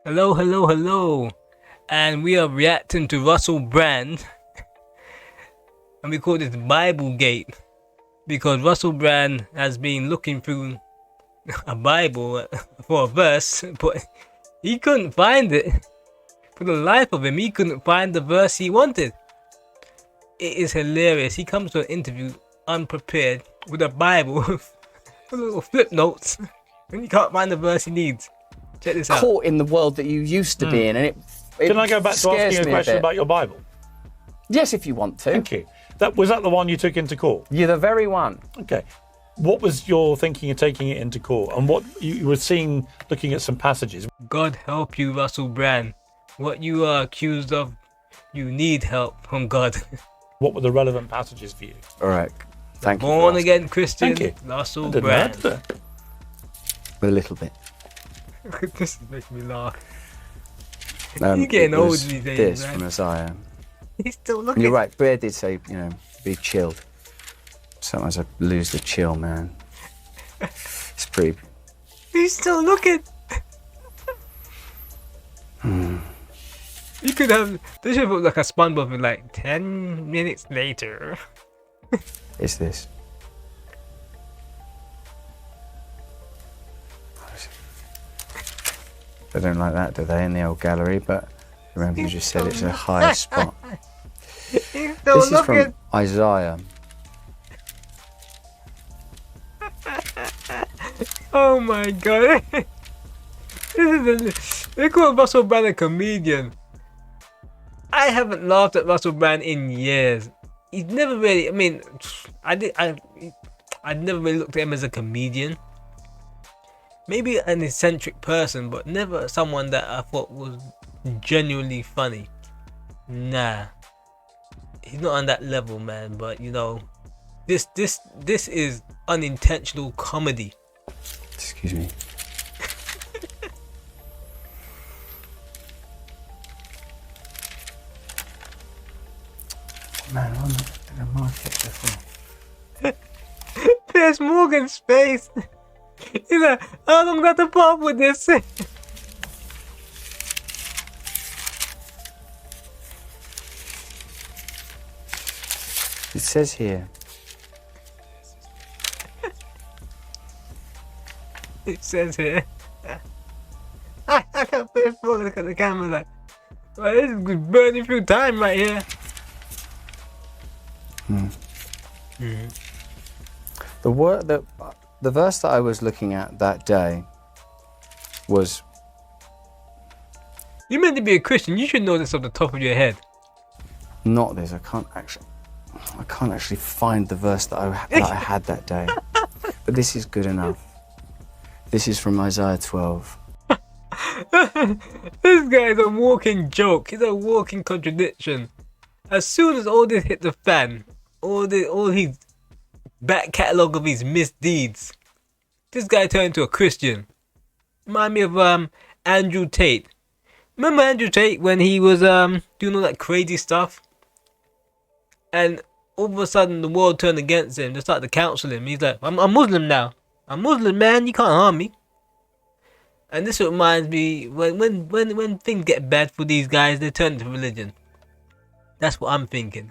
Hello, hello, hello. And we are reacting to Russell Brand. And we call this Bible Gate. Because Russell Brand has been looking through a Bible for a verse, but he couldn't find it. For the life of him, he couldn't find the verse he wanted. It is hilarious. He comes to an interview unprepared with a Bible with little flip notes, and he can't find the verse he needs. Check this out. Caught in the world that you used to be in, and it Can I go back to scares asking you a me question bit. about your Bible? Yes, if you want to. Thank you. Was that the one you took into court? You're the very one. Okay. What was your thinking of taking it into court? And what you were seeing, looking at some passages? God help you, Russell Brand. What you are accused of, you need help from God. What were the relevant passages for you? All right. Thank you. Born again Christian, Thank you. Russell I didn't Brand. know that. A little bit. This is making me laugh. You're You're getting old these days, This man. from Isaiah. He's still And looking. you're right. Bear did say, be chilled. Sometimes I lose the chill, man. It's pretty. He's still looking. You could have. This should look like a SpongeBob in like 10 minutes later. It's this. They don't like that, do they, in the old gallery? But remember, you just said it's a higher spot. He's still This is looking. from Isaiah. Oh my god. They call Russell Brand a comedian. I haven't laughed at Russell Brand in years. He's never really. I mean, I never really looked at him as a comedian. Maybe an eccentric person, but never someone that I thought was genuinely funny. Nah, he's not on that level, man. But this is unintentional comedy. Excuse me. Man, I'm not going to mark it before. There's Morgan's face. He's like, how long got to put up with this? It says here. It says here. I can't put it forward, look at the camera like, well, this is burning through time right here. The verse that I was looking at that day was You meant to be a Christian, you should know this off the top of your head. not this. I can't actually find the verse that I had that day. But this is good enough. This is from Isaiah 12. This guy is a walking joke, he's a walking contradiction. As soon as all this hit the fan, all his back catalogue of his misdeeds, this guy turned into a Christian. Remind me of Andrew Tate. Remember Andrew Tate when he was doing all that crazy stuff? And all of a sudden the world turned against him. They started to counsel him. He's like, I'm Muslim now. I'm Muslim, man. You can't harm me. And this reminds me, when things get bad for these guys, they turn to religion. That's what I'm thinking.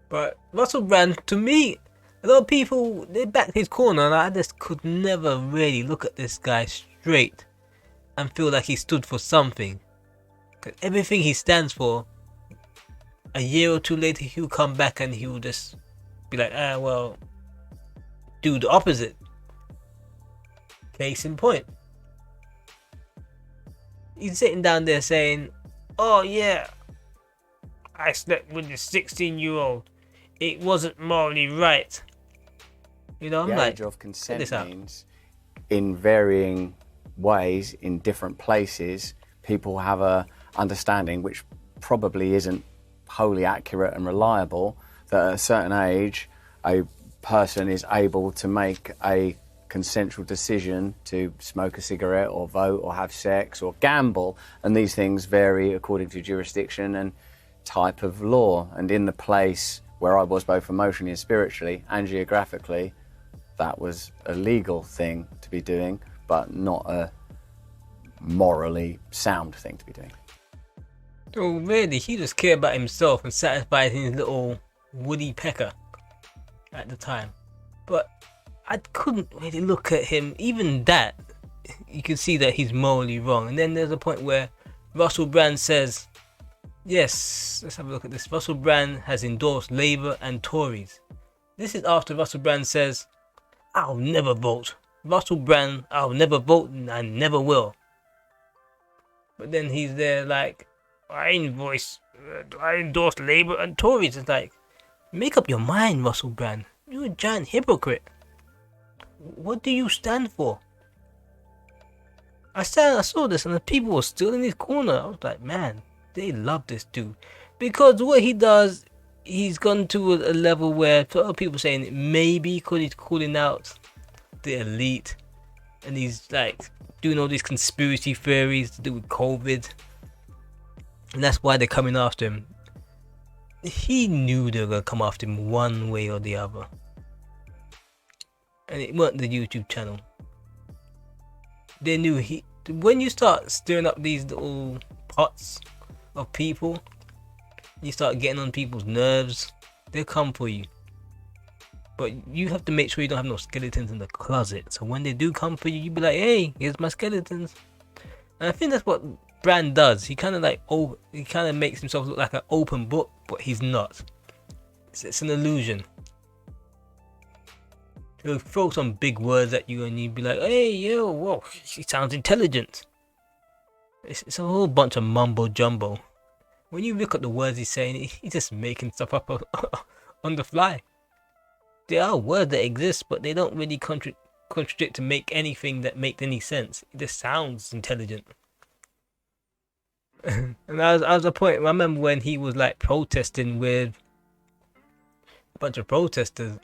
But Russell Brand, to me, a lot of people, they backed his corner, and I just could never really look at this guy straight and feel like he stood for something. 'Cause everything he stands for, a year or two later, he'll come back and he'll just be like, well, do the opposite. Case in point. He's sitting down there saying, oh yeah, I slept with a 16-year-old. It wasn't morally right. I'm The like, age of check consent this out. means, in varying ways, in different places, people have a understanding which probably isn't wholly accurate and reliable, that at a certain age, a person is able to make a consensual decision to smoke a cigarette or vote or have sex or gamble, and these things vary according to jurisdiction and type of law. And in the place where I was, both emotionally and spiritually and geographically, that was a legal thing to be doing, but not a morally sound thing to be doing. So really, he just cared about himself and satisfied his little woody pecker at the time. But I couldn't really look at him. Even that, you can see that he's morally wrong. And then there's a point where Russell Brand says, yes, let's have a look at this. Russell Brand has endorsed Labour and Tories. This is after Russell Brand says, I'll never vote. Russell Brand, I'll never vote and I never will. But then he's there like, I endorse Labour and Tories. It's like, make up your mind, Russell Brand. You're a giant hypocrite. What do you stand for? I saw this and the people were still in his corner. I was like, man, they love this dude. Because what he does, he's gone to a level where a lot of people saying maybe because he's calling out the elite and he's like doing all these conspiracy theories to do with COVID. And that's why they're coming after him. He knew they were going to come after him one way or the other. And it weren't the YouTube channel. They knew when you start stirring up these little pots of people, you start getting on people's nerves, they'll come for you. But you have to make sure you don't have no skeletons in the closet. So when they do come for you, you be like, hey, here's my skeletons. And I think that's what Brand does. He kind of like makes himself look like an open book, but he's not. It's an illusion. He'll throw some big words at you and you'd be like, hey, yo, whoa, he sounds intelligent. It's a whole bunch of mumbo jumbo. When you look at the words he's saying, he's just making stuff up on the fly. There are words that exist, but they don't really contradict to make anything that makes any sense. It just sounds intelligent. And that was a point. I remember when he was like protesting with a bunch of protesters,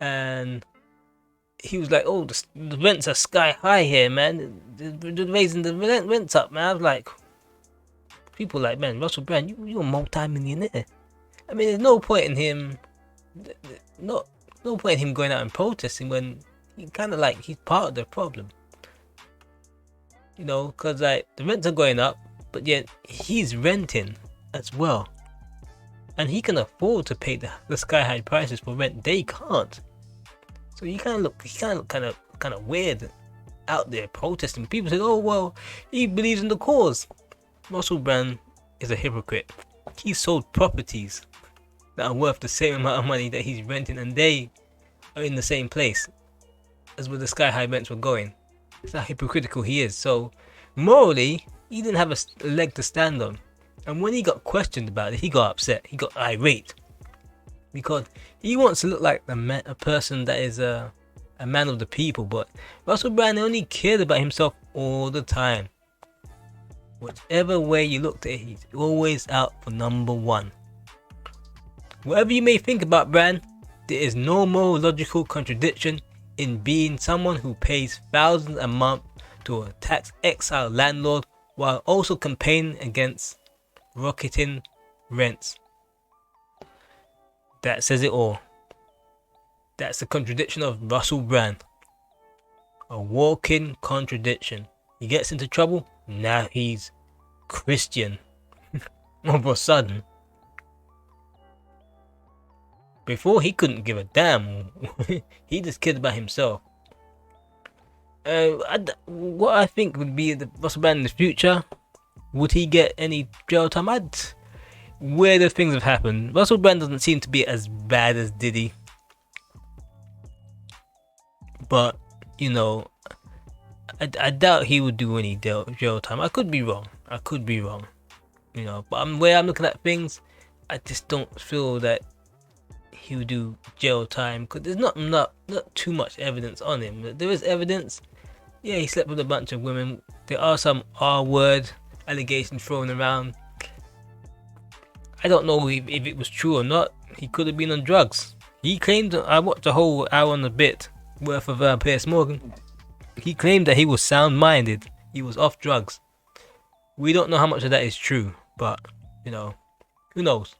and he was like, "Oh, the rents are sky high here, man. They're raising the rents up, man." I was like, people like, man, Russell Brand, you're a multi-millionaire. I mean, there's no point in him, no point in him going out and protesting when he kind of like he's part of the problem. You know, because like the rents are going up, but yet he's renting as well, and he can afford to pay the sky high prices for rent. They can't. So he kind of look kind of weird out there protesting. People say, "Oh well, he believes in the cause." Russell Brand is a hypocrite. He sold properties that are worth the same amount of money that he's renting, and they are in the same place as where the sky high rents were going. That's how hypocritical he is. So morally, he didn't have a leg to stand on. And when he got questioned about it, he got upset. He got irate. Because he wants to look like a person that is a man of the people. But Russell Brand only cared about himself all the time. Whichever way you looked at it, he's always out for number one. Whatever you may think about Brand, there is no moral logical contradiction in being someone who pays thousands a month to a tax exile landlord while also campaigning against rocketing rents. That says it all. That's the contradiction of Russell Brand. A walking contradiction. He gets into trouble, now he's Christian. All of a sudden. Before he couldn't give a damn. He just cared about himself. What I think would be the Russell Brand in the future, would he get any jail time? Weirder things have happened. Russell Brand doesn't seem to be as bad as Diddy. But, you know, I doubt he would do any jail time. I could be wrong. You know, but the way I'm looking at things, I just don't feel that he would do jail time because there's not too much evidence on him. There is evidence. Yeah, he slept with a bunch of women. There are some R-word allegations thrown around. I don't know if it was true or not. He could have been on drugs. He claimed, I watched a whole hour and a bit worth of Piers Morgan. He claimed that he was sound-minded. He was off drugs. We don't know how much of that is true, but, you know, who knows?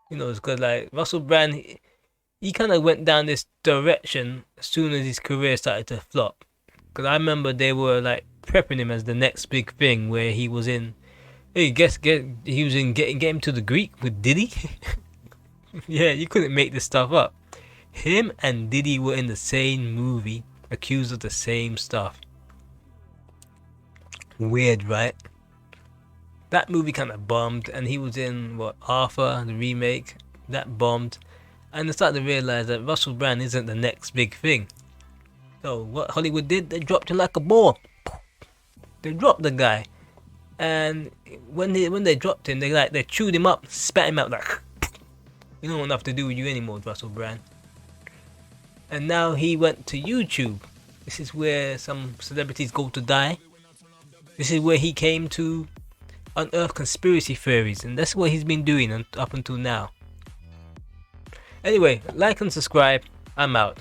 Who knows? Because, like, Russell Brand, he kind of went down this direction as soon as his career started to flop. Because I remember they were, like, prepping him as the next big thing. Where he was in, hey, he was in Getting to the Greek with Diddy. Yeah, you couldn't make this stuff up. Him and Diddy were in the same movie, accused of the same stuff. Weird, right? That movie kind of bombed, and he was in Arthur, the remake, that bombed, and I started to realize that Russell Brand isn't the next big thing. So what Hollywood did, they dropped him like a ball. They dropped the guy, and when they dropped him, they chewed him up, spat him out like, we don't want nothing to do with you anymore, Russell Brand. And now he went to YouTube. This is where some celebrities go to die. This is where he came to unearth conspiracy theories, and that's what he's been doing up until now. Anyway, like and subscribe. I'm out.